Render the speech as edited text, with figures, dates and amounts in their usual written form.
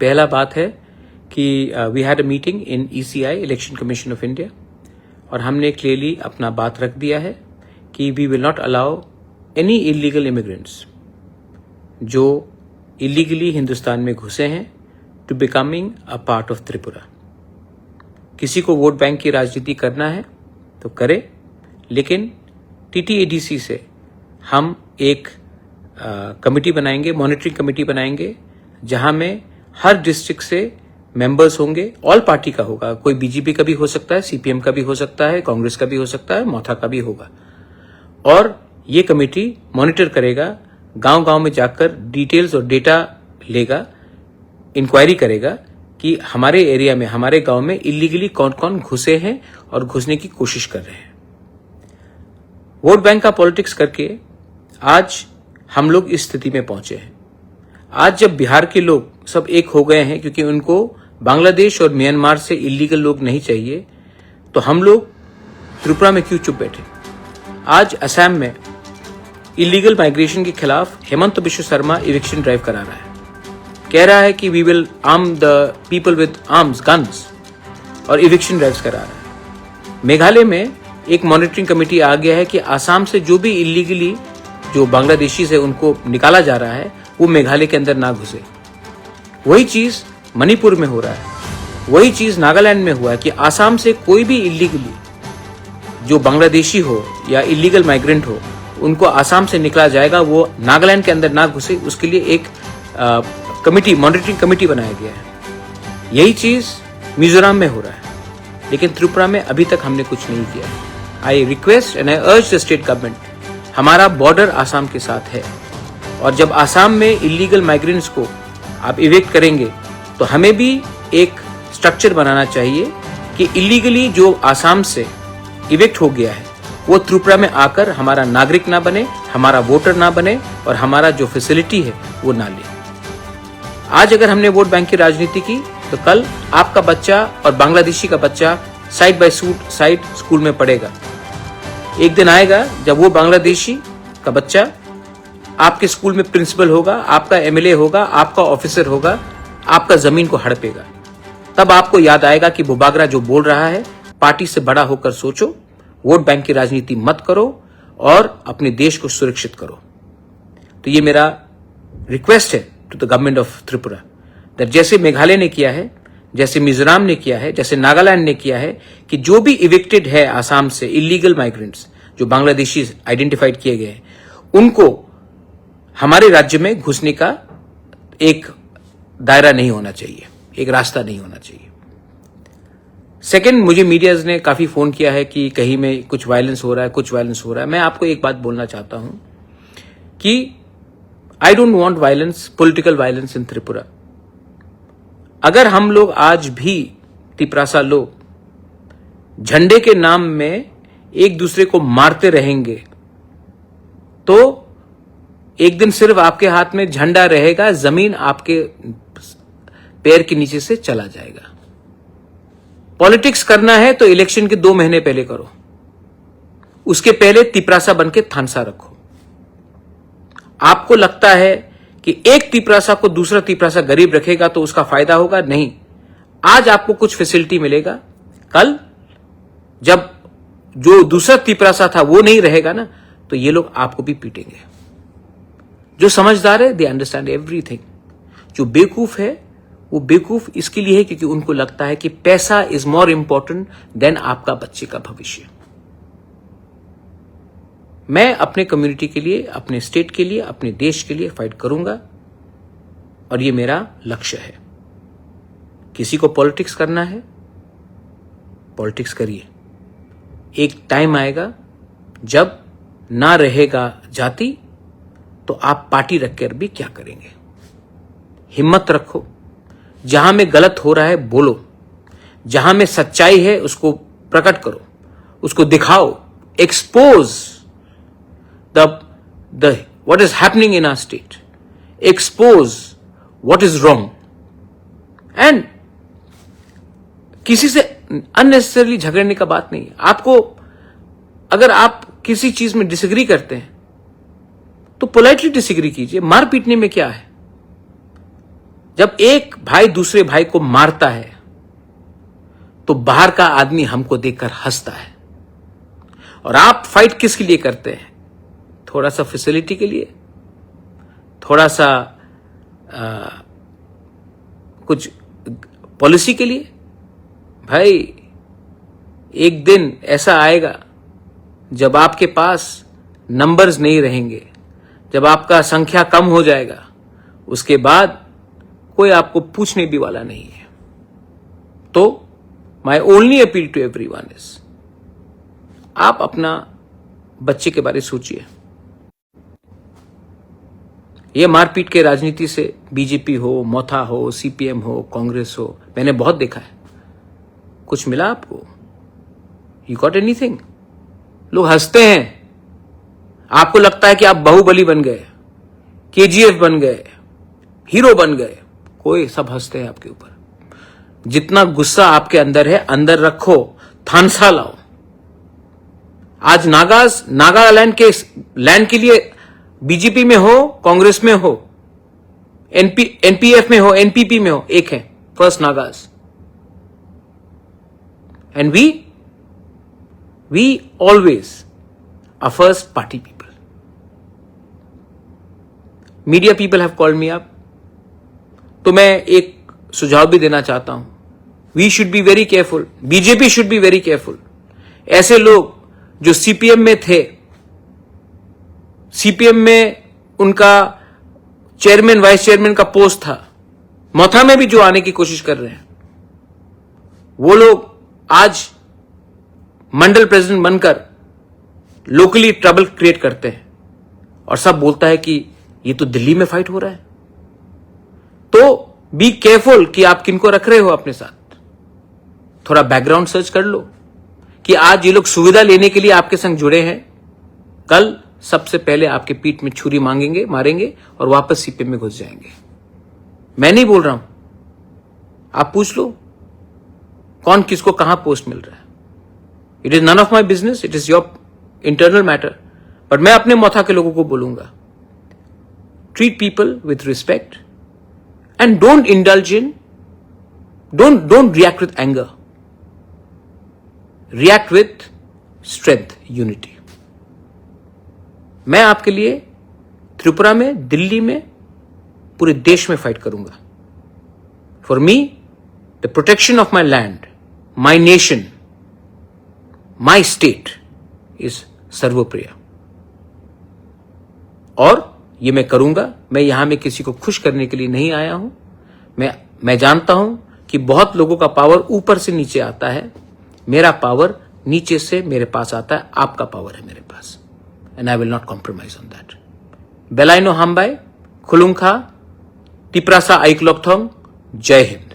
पहला बात है कि we had a meeting in ECI, election commission of India, और हमने क्लियरली अपना बात रख दिया है कि we will not allow any illegal immigrants जो इलीगली हिंदुस्तान में घुसे हैं to becoming a part of Tripura. किसी को वोट बैंक की राजनीति करना है तो करे, लेकिन TTADC से हम एक कमिटी बनाएंगे, मॉनिटरिंग कमिटी बनाएंगे, जहां में हर डिस्ट्रिक्ट से मेंबर्स होंगे, ऑल पार्टी का होगा, कोई बीजेपी का भी हो सकता है, CPM का भी हो सकता है, कांग्रेस का भी हो सकता है, मौथा का भी होगा, और ये कमिटी मॉनिटर करेगा, गांव-गांव में जाकर डिटेल्स और डेटा लेगा, इंक्वायरी करेगा कि हमारे एरिया में, हमारे गांव में इलीगली कौन कौन घुसे हैं और घुसने की कोशिश कर रहे हैं। वोट बैंक का पॉलिटिक्स करके आज हम लोग इस स्थिति में पहुंचे हैं। आज जब बिहार के लोग सब एक हो गए हैं क्योंकि उनको बांग्लादेश और म्यांमार से इलीगल लोग नहीं चाहिए, तो हम लोग त्रिपुरा में क्यों चुप बैठे? आज असम में इलीगल माइग्रेशन के खिलाफ हेमंत बिश्व शर्मा इविक्शन ड्राइव करा रहा है, कह रहा है कि we will arm the people with arms, guns, और इविक्शन ड्राइव्स करा रहा है। मेघालय में एक मॉनिटरिंग कमेटी आ गया है कि आसाम से जो भी इलीगली जो बांग्लादेशी से उनको निकाला जा रहा है वो मेघालय के अंदर ना घुसे। वही चीज मणिपुर में हो रहा है, वही चीज नागालैंड में हुआ है कि आसाम से कोई भी इलीगली जो बांग्लादेशी हो या इलीगल माइग्रेंट हो उनको आसाम से निकला जाएगा, वो नागालैंड के अंदर ना घुसे, उसके लिए एक कमिटी, मॉनिटरिंग कमिटी बनाया गया है। यही चीज मिजोरम में हो रहा है, लेकिन त्रिपुरा में अभी तक हमने कुछ नहीं किया। आई रिक्वेस्ट एंड आई अर्ज द स्टेट गवर्नमेंट, हमारा बॉर्डर आसाम के साथ है, और जब आसाम में इलीगल माइग्रेंट्स को आप इवेक्ट करेंगे तो हमें भी एक स्ट्रक्चर बनाना चाहिए कि इलीगली जो आसाम से इवेक्ट हो गया है वो त्रिपुरा में आकर हमारा नागरिक ना बने, हमारा वोटर ना बने, और हमारा जो फैसिलिटी है वो ना ले। आज अगर हमने वोट बैंक की राजनीति की तो कल आपका बच्चा और बांग्लादेशी का बच्चा साइड बाय साइड स्कूल में पढ़ेगा। एक दिन आएगा जब वो बांग्लादेशी का बच्चा आपके स्कूल में प्रिंसिपल होगा, आपका MLA होगा, आपका ऑफिसर होगा, आपका जमीन को हड़पेगा। तब आपको याद आएगा कि बुबागरा जो बोल रहा है, पार्टी से बड़ा होकर सोचो, वोट बैंक की राजनीति मत करो और अपने देश को सुरक्षित करो। तो ये मेरा रिक्वेस्ट है to the government of Tripura, that जैसे मेघालय ने किया है, जैसे मिजोरम ने किया है, जैसे नागालैंड ने किया है, कि जो भी इविक्टेड है आसाम से इलीगल माइग्रेंट्स जो बांग्लादेशी आइडेंटिफाइड किए गए हैं, उनको हमारे राज्य में घुसने का एक दायरा नहीं होना चाहिए, एक रास्ता नहीं होना चाहिए। सेकंड, मुझे मीडियाज ने काफी फोन किया है कि कहीं में कुछ वायलेंस हो रहा है, कुछ वायलेंस हो रहा है। मैं आपको एक बात बोलना चाहता हूं कि I don't want violence, political violence in Tripura. अगर हम लोग आज भी तिपरासा लोग झंडे के नाम में एक दूसरे को मारते रहेंगे तो एक दिन सिर्फ आपके हाथ में झंडा रहेगा, जमीन आपके पैर के नीचे से चला जाएगा। पॉलिटिक्स करना है तो इलेक्शन के 2 महीने पहले करो, उसके पहले तिपरासा बन के थानसा रखो। आपको लगता है कि एक तिपरासा को दूसरा तिपरासा गरीब रखेगा तो उसका फायदा होगा? नहीं। आज आपको कुछ फैसिलिटी मिलेगा, कल जब जो दूसरा तिपरासा था वो नहीं रहेगा ना, तो ये लोग आपको भी पीटेंगे। जो समझदार है दे अंडरस्टैंड एवरीथिंग। जो बेवकूफ है वो बेवकूफ इसके लिए है क्योंकि उनको लगता है कि पैसा इज मोर इंपॉर्टेंट देन आपका बच्चे का भविष्य। मैं अपने कम्युनिटी के लिए, अपने स्टेट के लिए, अपने देश के लिए फाइट करूंगा और ये मेरा लक्ष्य है। किसी को पॉलिटिक्स करना है, पॉलिटिक्स करिए। एक टाइम आएगा जब ना रहेगा जाति तो आप पार्टी रखकर भी क्या करेंगे। हिम्मत रखो, जहां में गलत हो रहा है बोलो, जहां में सच्चाई है उसको प्रकट करो, उसको दिखाओ, expose the what is happening in our state, expose what is wrong, and किसी से अननेसेसरली झगड़ने का बात नहीं है। आपको अगर आप किसी चीज में डिसएग्री करते हैं तो पोलाइटली डिसएग्री कीजिए, मार पीटने में क्या है। जब एक भाई दूसरे भाई को मारता है तो बाहर का आदमी हमको देखकर हंसता है। और आप फाइट किसके लिए करते हैं? थोड़ा सा फैसिलिटी के लिए, थोड़ा सा कुछ पॉलिसी के लिए। भाई एक दिन ऐसा आएगा जब आपके पास नंबर्स नहीं रहेंगे, जब आपका संख्या कम हो जाएगा, उसके बाद कोई आपको पूछने भी वाला नहीं है। तो my only appeal to everyone is, आप अपना बच्चे के बारे में सोचिए। ये मारपीट के राजनीति से बीजेपी हो, मोथा हो, सीपीएम हो, कांग्रेस हो, मैंने बहुत देखा है। कुछ मिला आपको? You got anything? लोग हंसते हैं। आपको लगता है कि आप बाहुबली बन गए, केजीएफ बन गए, हीरो बन गए। कोई सब हंसते हैं आपके ऊपर। जितना गुस्सा आपके अंदर है, अंदर रखो, थानसा लाओ। आज नागालैंड के लैंड के लिए बीजेपी में हो, कांग्रेस में हो, एनपीएफ में हो, एनपीपी में हो, एक है first Nagas. And we always are first party people. Media people have called me up, तो मैं एक सुझाव भी देना चाहता हूं। We should be very careful, BJP should be very careful. ऐसे लोग जो सीपीएम में थे, सीपीएम में उनका चेयरमैन वाइस चेयरमैन का पोस्ट था, मोथा में भी जो आने की कोशिश कर रहे हैं, वो लोग आज मंडल प्रेसिडेंट बनकर लोकली ट्रबल क्रिएट करते हैं और सब बोलता है कि ये तो दिल्ली में फाइट हो रहा है। तो बी केयरफुल कि आप किनको रख रहे हो अपने साथ। थोड़ा बैकग्राउंड सर्च कर लो कि आज ये लोग सुविधा लेने के लिए आपके संग जुड़े हैं, कल सबसे पहले आपके पीठ में छुरी मारेंगे और वापस सीपीएम में घुस जाएंगे। मैं नहीं बोल रहा हूं, आप पूछ लो कौन किसको कहां पोस्ट मिल रहा है। It is none of my business, it is your internal matter. But मैं अपने मोथा के लोगों को बोलूंगा, treat people with respect and don't indulge in, don't react with anger, react with strength, unity. मैं आपके लिए त्रिपुरा में, दिल्ली में, पूरे देश में फाइट करूंगा। For me the protection of my land, my nation, my state is सर्वोप्रिय। और ये मैं करूंगा। मैं यहां में किसी को खुश करने के लिए नहीं आया हूं। मैं जानता हूं कि बहुत लोगों का पावर ऊपर से नीचे आता है, मेरा पावर नीचे से मेरे पास आता है। आपका पावर है मेरे पास, and I will not compromise on that. Belaino Hambai, Khulungkha, Tiprasa Aiklokthong, Jai Hind.